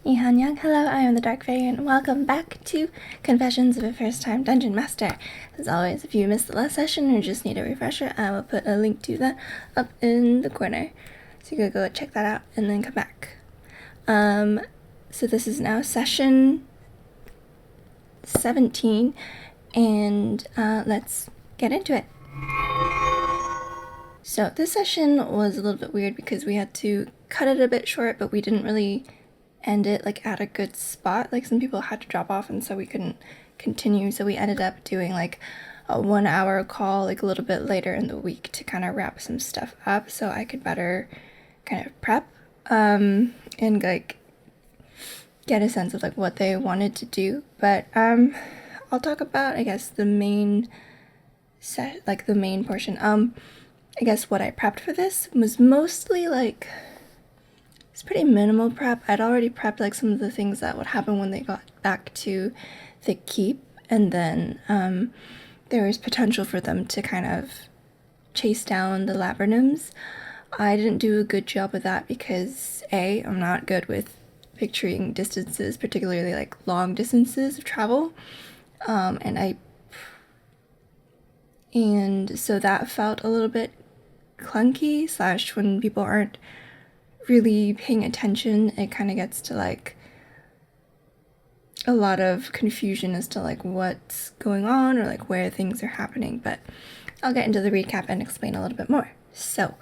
Nihanyang, hello, I am the Dark Fairy, and welcome back to Confessions of a First-Time Dungeon Master. As always, if you missed the last session or just need a refresher, I will put a link to that up in the corner. So you can go check that out and then come back. So this is now session 17, and let's get into it. So this session was a little bit weird because we had to cut it a bit short, but we didn't really end it like at a good spot. Like some people had to drop off and so we couldn't continue, so we ended up doing like a 1 hour call like a little bit later in the week to kind of wrap some stuff up so I could better kind of prep and like get a sense of like what they wanted to do. But I'll talk about I guess the main portion. I guess what I prepped for this was mostly like it's pretty minimal prep. I'd already prepped like some of the things that would happen when they got back to the keep, and then there was potential for them to kind of chase down the laburnums. I didn't do a good job of that because I'm not good with picturing distances, particularly like long distances of travel, and so that felt a little bit clunky, / when people aren't really paying attention, it kind of gets to like a lot of confusion as to like what's going on or like where things are happening. But I'll get into the recap and explain a little bit more. So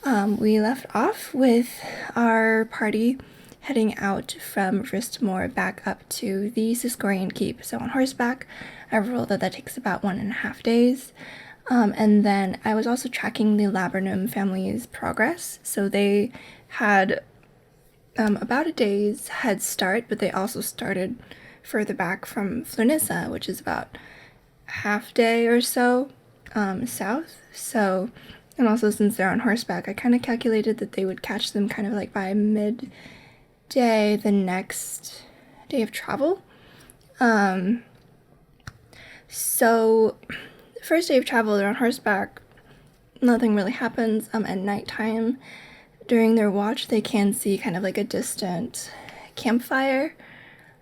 we left off with our party heading out from Ristmore back up to the Siskorian Keep, so on horseback. I rolled that takes about 1.5 days. And then I was also tracking the Laburnum family's progress. So they had about a day's head start, but they also started further back from Flornissa, which is about half day or so south. So, and also since they're on horseback, I kind of calculated that they would catch them kind of like by midday the next day of travel. So first day of travel, they're on horseback. Nothing really happens. At nighttime, during their watch, they can see kind of like a distant campfire.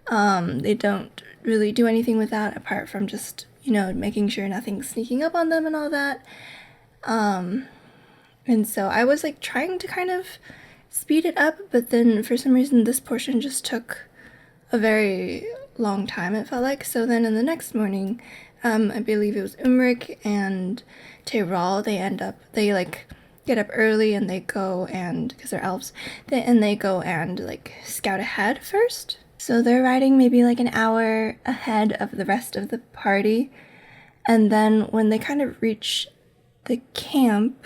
They don't really do anything with that apart from just, making sure nothing's sneaking up on them and all that. And so I was like trying to kind of speed it up, but then for some reason this portion just took a very long time, it felt like. So then in the next morning, I believe it was Umric and Tyrol, they like get up early and they go and, because they're elves, they go and like scout ahead first. So they're riding maybe like an hour ahead of the rest of the party. And then when they kind of reach the camp,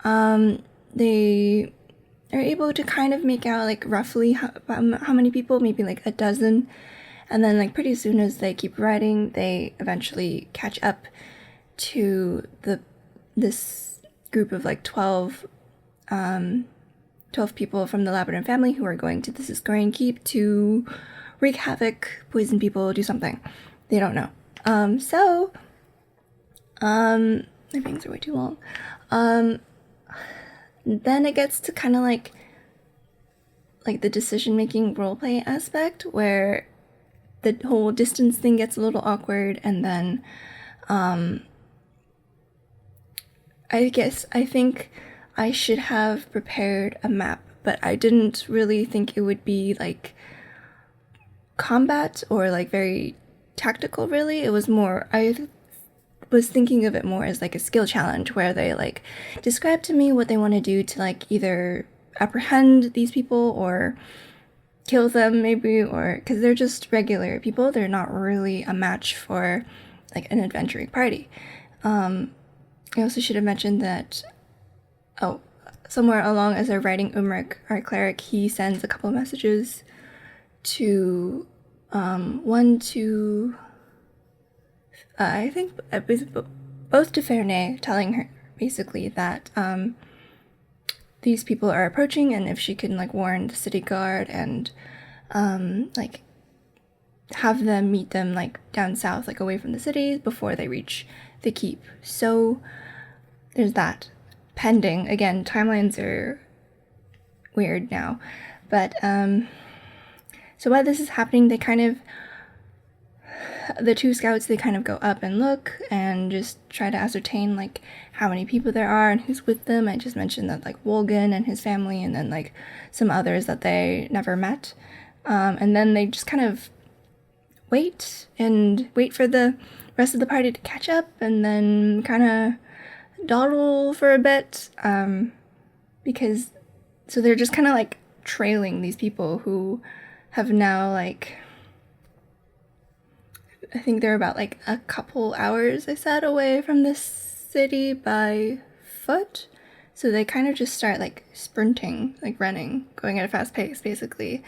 they are able to kind of make out like roughly how many people, maybe like a dozen. And then like pretty soon as they keep riding, they eventually catch up to this group of like 12 people from the Labrador family who are going to the Siskorian Keep to wreak havoc, poison people, do something. They don't know. My bangs are way too long. Then it gets to kind of like the decision-making roleplay aspect where the whole distance thing gets a little awkward, and then I think I should have prepared a map, but I didn't really think it would be like combat or like very tactical really. It was more, I was thinking of it more as like a skill challenge where they like describe to me what they want to do to like either apprehend these people or kill them maybe, or because they're just regular people, they're not really a match for like an adventuring party. I also should have mentioned that somewhere along as they're writing Umric, our cleric, he sends a couple of messages to one to I think both to Fernay, telling her basically that these people are approaching and if she can like warn the city guard and like have them meet them like down south, like away from the city before they reach the keep. So there's that pending. Again, timelines are weird now, but So while this is happening, the two scouts, they kind of go up and look and just try to ascertain like how many people there are and who's with them. I just mentioned that like Wolgan and his family, and then like some others that they never met. And then they just kind of wait for the rest of the party to catch up, and then kind of dawdle for a bit, because so they're just kind of like trailing these people who have now like, I think they're about like a couple hours, I said, away from this city by foot. So they kind of just start like sprinting, like running, going at a fast pace basically.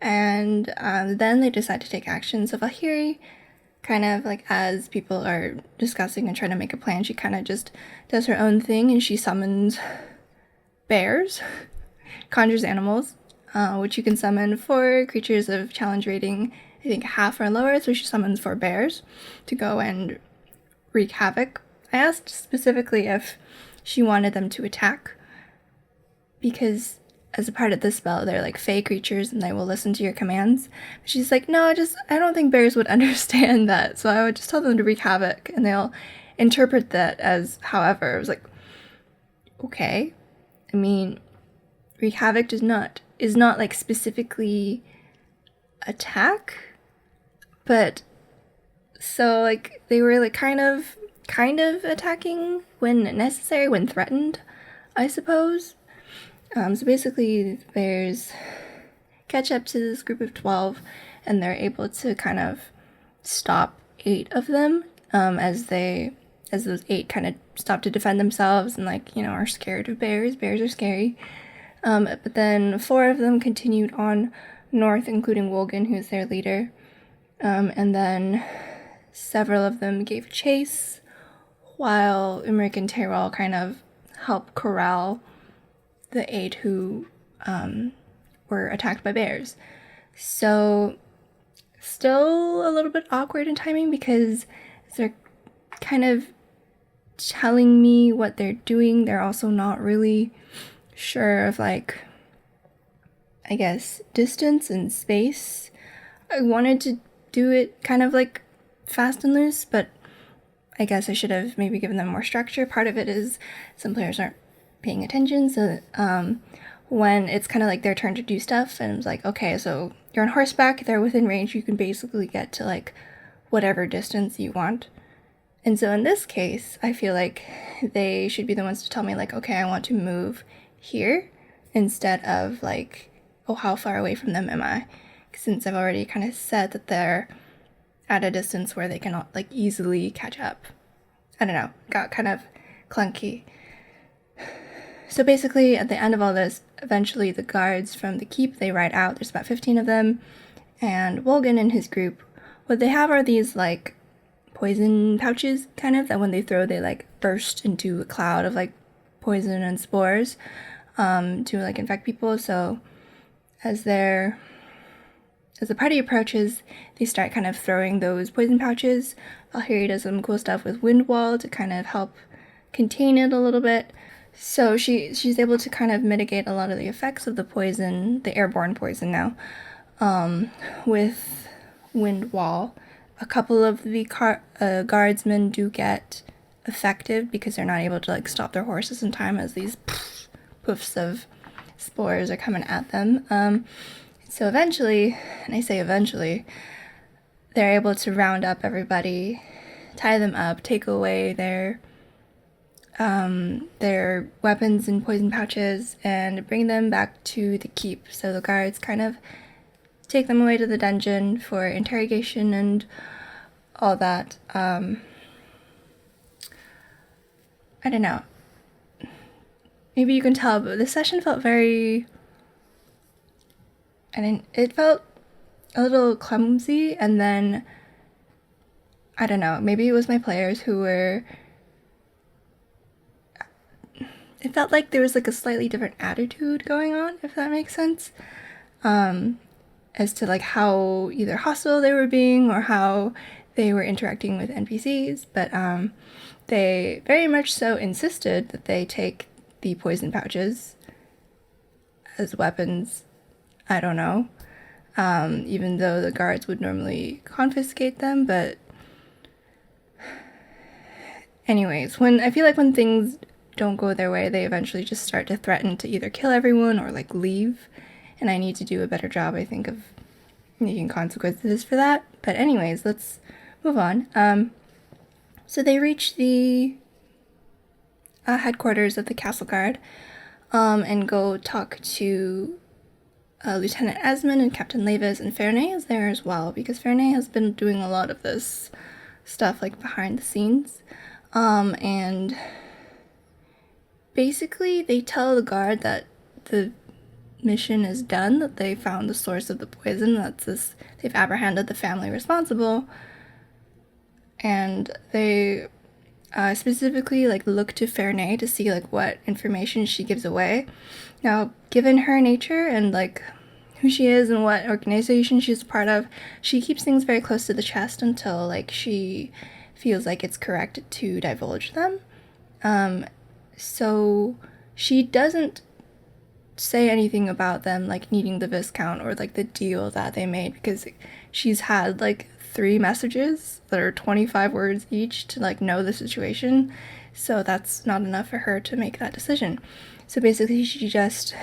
And then they decide to take action. So Valkyrie, kind of like as people are discussing and trying to make a plan, she kind of just does her own thing, and she summons bears, conjures animals, which you can summon for creatures of challenge rating, I think half or lower. So she summons 4 bears to go and wreak havoc. I asked specifically if she wanted them to attack, because as a part of this spell, they're like fey creatures and they will listen to your commands. She's like, no, I don't think bears would understand that. So I would just tell them to wreak havoc and they'll interpret that as however. I was like, okay. I mean, wreak havoc is not like specifically attack, but so like they were like kind of attacking when necessary, when threatened, I suppose. So basically, the bears catch up to this group of 12, and they're able to kind of stop 8 of them, as those 8 kind of stop to defend themselves and, like, you know, are scared of bears. Bears are scary. But then 4 of them continued on north, including Wolgan, who's their leader. And then several of them gave chase, while Imric and Terrell kind of help corral the 8 who were attacked by bears. So still a little bit awkward in timing, because they're kind of telling me what they're doing. They're also not really sure of, like, I guess, distance and space. I wanted to do it kind of like fast and loose, but I guess I should have maybe given them more structure. Part of it is some players aren't paying attention, so when it's kind of like their turn to do stuff, and it's like, okay, so you're on horseback, they're within range, you can basically get to like whatever distance you want. And so in this case, I feel like they should be the ones to tell me, like, okay, I want to move here, instead of like, oh, how far away from them am I? Since I've already kind of said that they're at a distance where they cannot like easily catch up. I don't know, got kind of clunky. So basically, at the end of all this, eventually the guards from the keep, they ride out. There's about 15 of them, and Wolgan and his group, what they have are these like poison pouches, kind of, that when they throw, they like burst into a cloud of like poison and spores to like infect people. So as the party approaches, they start kind of throwing those poison pouches. Valkyrie does some cool stuff with Wind Wall to kind of help contain it a little bit. So she's able to kind of mitigate a lot of the effects of the poison, the airborne poison now, with Wind Wall. A couple of the guardsmen do get affected because they're not able to like stop their horses in time as these poofs of spores are coming at them. So eventually, and I say eventually, they're able to round up everybody, tie them up, take away their weapons and poison pouches, and bring them back to the keep. So the guards kind of take them away to the dungeon for interrogation and all that. I don't know. Maybe you can tell, but the session felt very... it felt a little clumsy, and then, I don't know, maybe it was my players who were... It felt like there was like a slightly different attitude going on, if that makes sense, as to like how either hostile they were being or how they were interacting with NPCs, but they very much so insisted that they take the poison pouches as weapons. I don't know. even though the guards would normally confiscate them. But anyways, I feel like when things don't go their way, they eventually just start to threaten to either kill everyone or like leave. And I need to do a better job, I think, of making consequences for that. But anyways, let's move on. So they reach the headquarters of the castle guard, and go talk to Lieutenant Esmond and Captain Levis, and Ferney is there as well, because Ferney has been doing a lot of this stuff like behind the scenes. And basically they tell the guard that the mission is done, that they found the source of the poison, they've apprehended the family responsible, and they specifically like look to Ferney to see like what information she gives away. Now, given her nature and like who she is and what organization she's part of, she keeps things very close to the chest until like she feels like it's correct to divulge them. So she doesn't say anything about them like needing the Viscount or like the deal that they made, because she's had like 3 messages that are 25 words each to like know the situation, so that's not enough for her to make that decision. So basically she just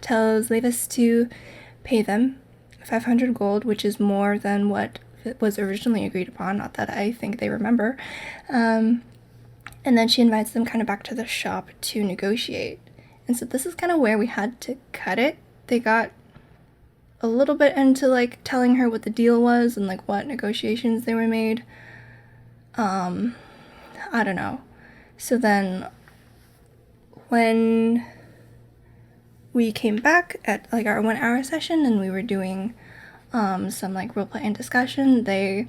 tells Levis to pay them 500 gold, which is more than what was originally agreed upon, not that I think they remember. And then she invites them kind of back to the shop to negotiate. And so this is kind of where we had to cut it. They got a little bit into like telling her what the deal was and like what negotiations they were made. I don't know. So then when we came back at like our 1-hour session and we were doing some like roleplay and discussion, they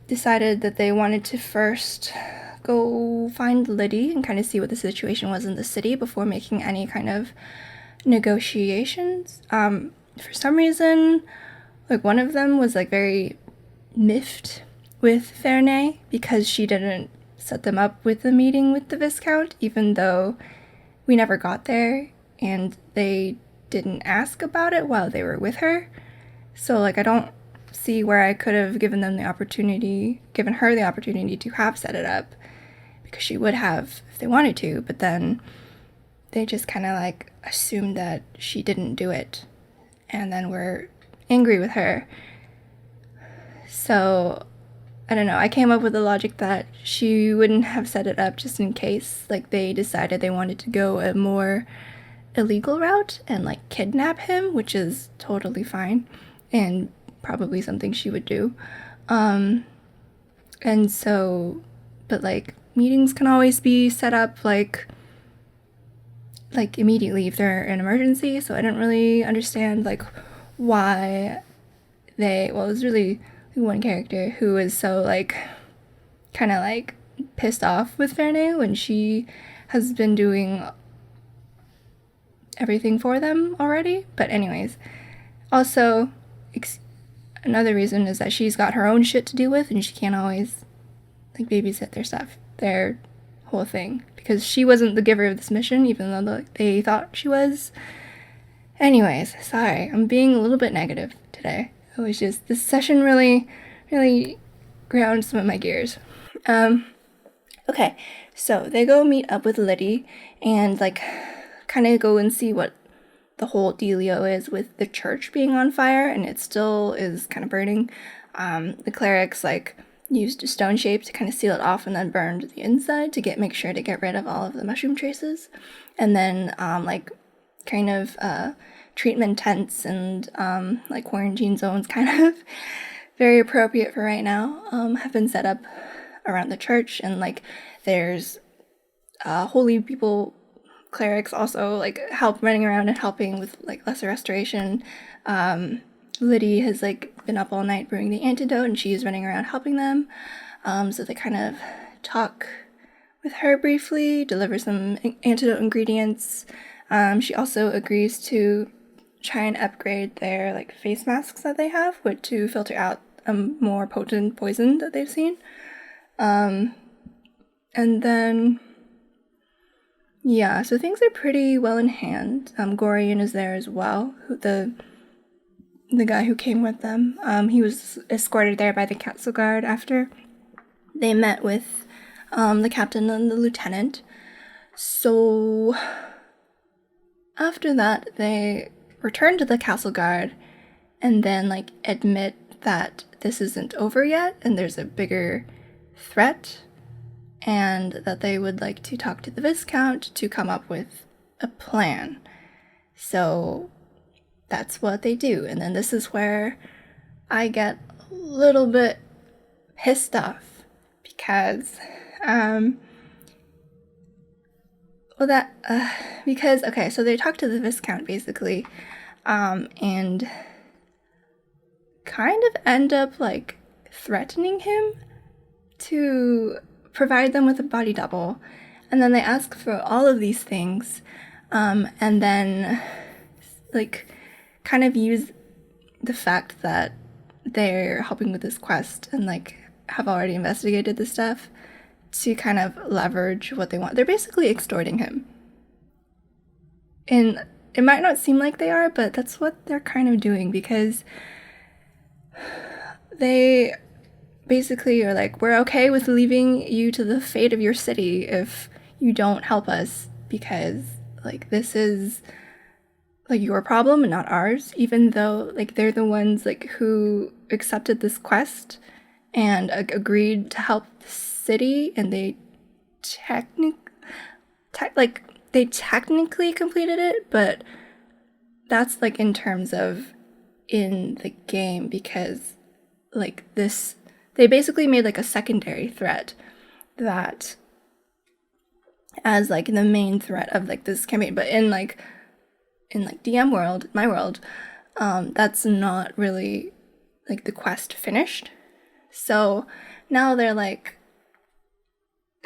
decided that they wanted to first go find Liddy and kind of see what the situation was in the city before making any kind of negotiations. For some reason, like one of them was like very miffed with Ferney because she didn't set them up with a meeting with the Viscount, even though we never got there and they didn't ask about it while they were with her. So like I don't see where I could have given her the opportunity to have set it up, because she would have if they wanted to, but then they just kind of like assumed that she didn't do it and then were angry with her. So I don't know, I came up with the logic that she wouldn't have set it up just in case like they decided they wanted to go a more illegal route and like kidnap him, which is totally fine and probably something she would do. And so, but like meetings can always be set up like immediately if they're an emergency, so I didn't really understand like why it was really one character who was so like kind of like pissed off with Ferney when she has been doing everything for them already. But anyways, also another reason is that she's got her own shit to deal with and she can't always like babysit their whole thing, because she wasn't the giver of this mission, even though they thought she was. Anyways, sorry, I'm being a little bit negative today. It was just, this session really ground some of my gears. Okay, so they go meet up with Liddy and like kind of go and see what the whole dealio is with the church being on fire, and it still is kind of burning. The clerics like used a stone shape to kind of seal it off and then burned the inside to make sure to get rid of all of the mushroom traces. And then like kind of treatment tents and like quarantine zones, kind of very appropriate for right now, have been set up around the church. And like there's holy people, clerics also like running around and helping with like lesser restoration. Liddy has like been up all night brewing the antidote and she's running around helping them. So they kind of talk with her briefly, deliver some antidote ingredients. She also agrees to try and upgrade their like face masks that they have to filter out a more potent poison that they've seen. And then yeah, so things are pretty well in hand. Gorian is there as well, the the guy who came with them. He was escorted there by the castle guard after they met with the captain and the lieutenant. So after that, they return to the castle guard and then like admit that this isn't over yet and there's a bigger threat, and that they would like to talk to the Viscount to come up with a plan. So that's what they do. And then this is where I get a little bit pissed off because okay, so they talk to the Viscount basically, and kind of end up like threatening him to provide them with a body double. And then they ask for all of these things, and then like kind of use the fact that they're helping with this quest and like have already investigated the stuff to kind of leverage what they want. They're basically extorting him. And it might not seem like they are, but that's what they're kind of doing, because they basically are like, we're okay with leaving you to the fate of your city if you don't help us, because like this is like your problem and not ours, even though like they're the ones like who accepted this quest and agreed to help the city, and they technically completed it, but that's like in terms of in the game, because like this, they basically made like a secondary threat that as like the main threat of like this campaign, but in DM world, my world, that's not really like the quest finished. So now they're like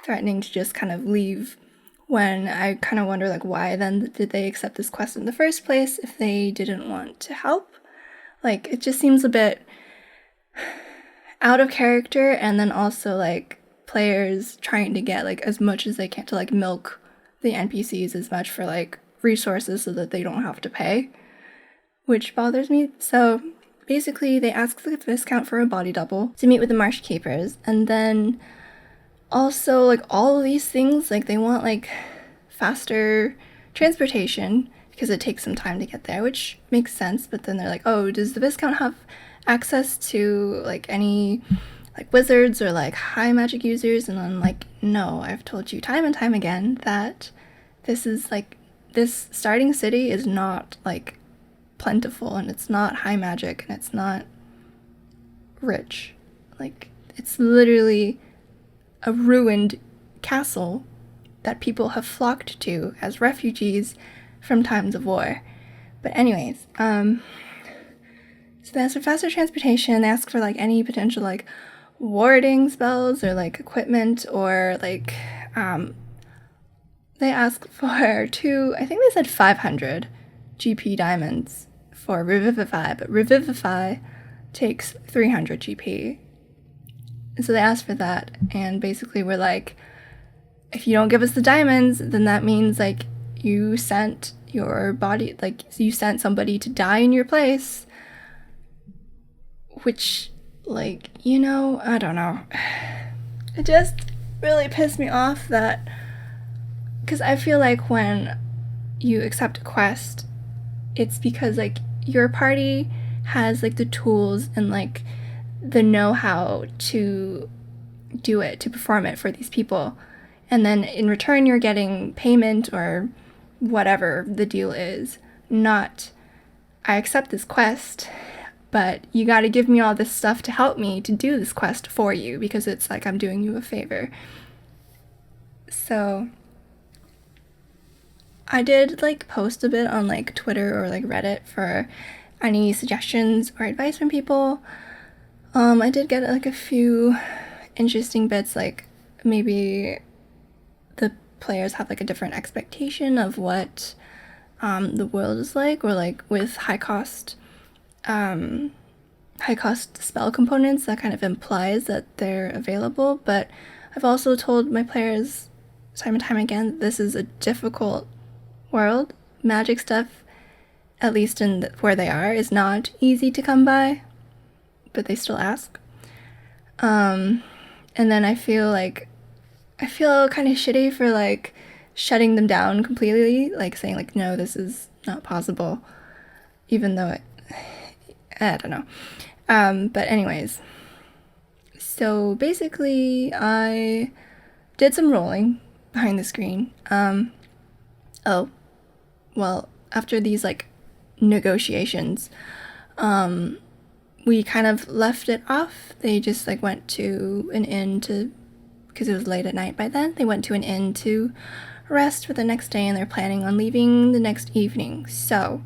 threatening to just kind of leave, when I kind of wonder like why then did they accept this quest in the first place if they didn't want to help? Like it just seems a bit out of character, and then also like players trying to get like as much as they can to like milk the NPCs as much for like resources so that they don't have to pay, which bothers me. So basically they ask the Viscount for a body double to meet with the Marsh Keepers, and then also like all of these things, like they want like faster transportation because it takes some time to get there, which makes sense. But then they're like, oh, does the Viscount have access to like any like wizards or like high magic users? And I'm like, no, I've told you time and time again that this is like, this starting city is not like plentiful, and it's not high magic, and it's not rich. Like it's literally a ruined castle that people have flocked to as refugees from times of war. But anyways, so they ask for faster transportation, they ask for like any potential like warding spells or like equipment, or like they ask for I think they said 500 GP diamonds for Revivify, but Revivify takes 300 GP. And so they asked for that, and basically we're like, if you don't give us the diamonds, then that means like you sent your body, like you sent somebody to die in your place, which like, you know, I don't know. It just really pissed me off that, because I feel like when you accept a quest, it's because like your party has like the tools and like the know-how to do it, to perform it for these people, and then in return you're getting payment or whatever the deal is. Not, I accept this quest, but you got to give me all this stuff to help me to do this quest for you, because it's like I'm doing you a favor. So I did like post a bit on like Twitter or like Reddit for any suggestions or advice from people. I did get like a few interesting bits, like maybe the players have like a different expectation of what the world is like, or like with high cost spell components, that kind of implies that they're available. But I've also told my players time and time again that this is a difficult world. Magic stuff at least in where they are, is not easy to come by, but they still ask. And then I feel kind of shitty for like shutting them down completely, like saying like, no, this is not possible, even though I don't know. But anyways, so basically I did some rolling behind the screen. Oh, well, after these like negotiations, we kind of left it off. They just like went to an inn because it was late at night by then. They went to an inn to rest for the next day, and they're planning on leaving the next evening. So,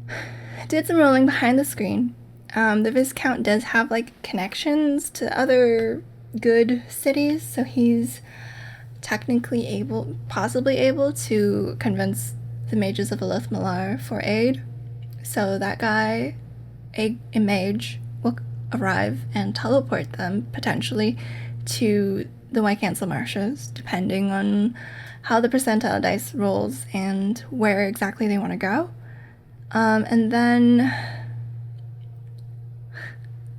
I did some rolling behind the screen. The Viscount does have like connections to other good cities, so he's technically possibly able to convince the mages of Elith Malar for aid. So that guy, a mage, will arrive and teleport them potentially to the White Cancel Marshes, depending on how the percentile dice rolls and where exactly they want to go. And then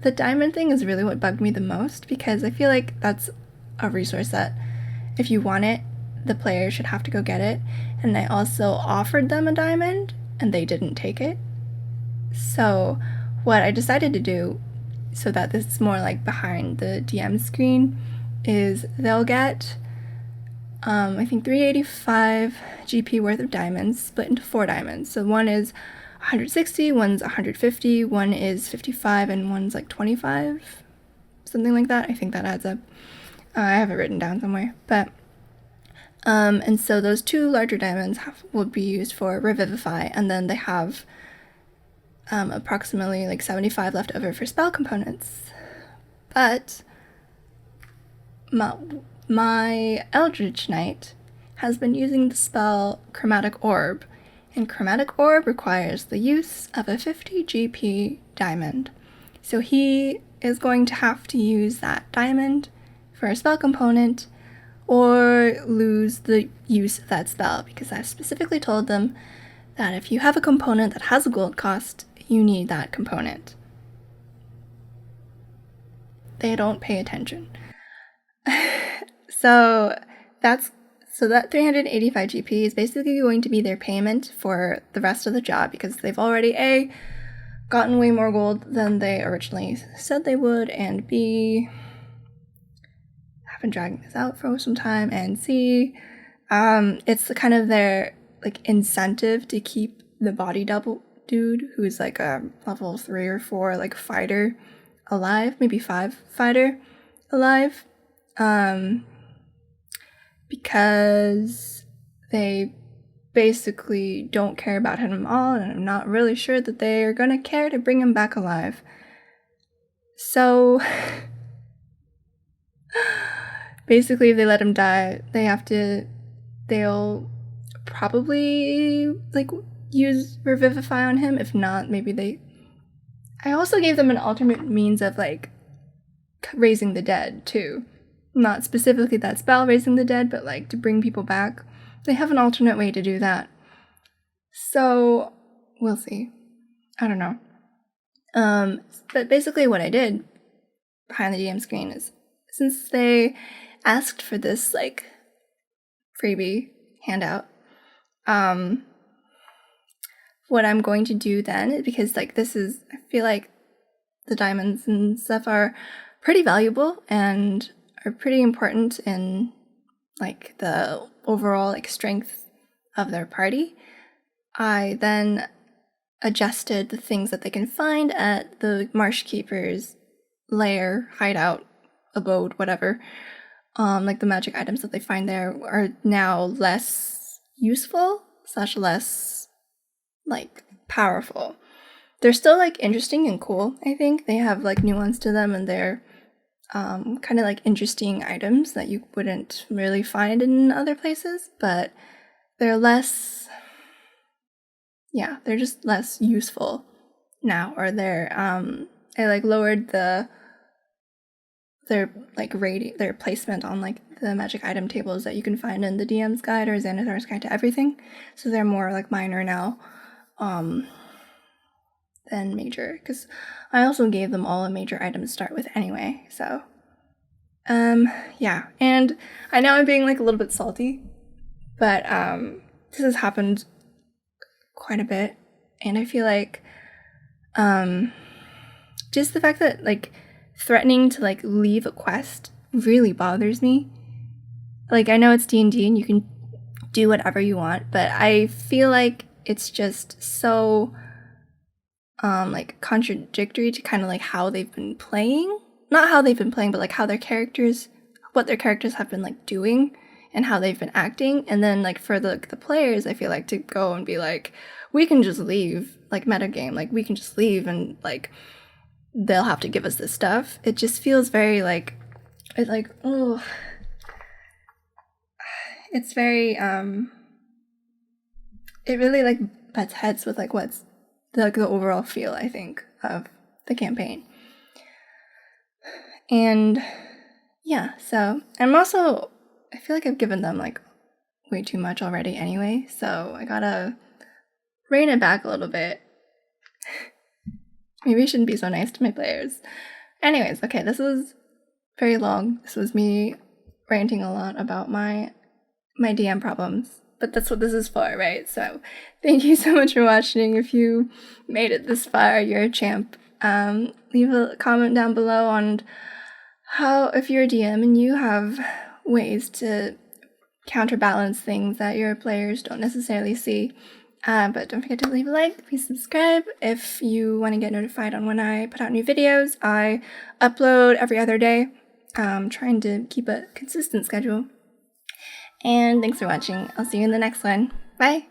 the diamond thing is really what bugged me the most, because I feel like that's a resource that if you want it, the player should have to go get it. And I also offered them a diamond and they didn't take it. So what I decided to do, so that this is more like behind the DM screen, is they'll get I think 385 GP worth of diamonds split into 4 diamonds. So one is 160, one's 150, one is 55, and one's like 25, something like that. I think that adds up. I have it written down somewhere, but and so those 2 larger diamonds will be used for Revivify, and then they have approximately like 75 left over for spell components. But my Eldritch Knight has been using the spell Chromatic Orb, and Chromatic Orb requires the use of a 50 GP diamond. So he is going to have to use that diamond for a spell component or lose the use of that spell, because I specifically told them that if you have a component that has a gold cost, you need that component. They don't pay attention. So that 385 GP is basically going to be their payment for the rest of the job, because they've already A, gotten way more gold than they originally said they would, and B, have been dragging this out for some time, and C, it's kind of their like incentive to keep the body double dude, who's like a level 3 or 4 like fighter alive, maybe 5 fighter alive, because they basically don't care about him at all, and I'm not really sure that they are gonna care to bring him back alive. So basically, if they let him die, they'll probably like use Revivify on him. If not, maybe I also gave them an alternate means of like raising the dead too. Not specifically that spell, raising the dead, but like to bring people back. They have an alternate way to do that. So we'll see. I don't know. But basically what I did behind the DM screen is, since they asked for this like freebie handout, what I'm going to do then, because like I feel like the diamonds and stuff are pretty valuable and are pretty important in like the overall like strength of their party. I then adjusted the things that they can find at the Marsh Keeper's lair, hideout, abode, whatever. Like the magic items that they find there are now less useful / less like powerful. They're still like interesting and cool. I think they have like nuance to them, and they're kind of like interesting items that you wouldn't really find in other places, but they're just less useful now, or I like lowered their placement on like the magic item tables that you can find in the DM's guide or Xanathar's guide to everything, so they're more like minor now. than major, because I also gave them all a major item to start with anyway. So yeah, and I know I'm being like a little bit salty, but this has happened quite a bit, and I feel like just the fact that like threatening to like leave a quest really bothers me. Like, I know it's D&D and you can do whatever you want, but I feel like it's just so like contradictory to kind of like how they've been playing. Not how they've been playing, but like how their characters, what their characters have been like doing and how they've been acting. And then like for the players, I feel like to go and be like, we can just leave, like metagame, like we can just leave and like they'll have to give us this stuff. It just feels very like, it's like, oh, it's very it really like butts heads with like what's the overall feel, I think, of the campaign. And yeah, so I'm also, I feel like I've given them like way too much already anyway, so I gotta rein it back a little bit. Maybe I shouldn't be so nice to my players. Anyways, okay, this was very long. This was me ranting a lot about my DM problems, but that's what this is for, right? So thank you so much for watching. If you made it this far, you're a champ. Leave a comment down below on how, if you're a DM and you have ways to counterbalance things that your players don't necessarily see. But don't forget to leave a like, please subscribe if you want to get notified on when I put out new videos. I upload every other day, trying to keep a consistent schedule. And thanks for watching. I'll see you in the next one. Bye!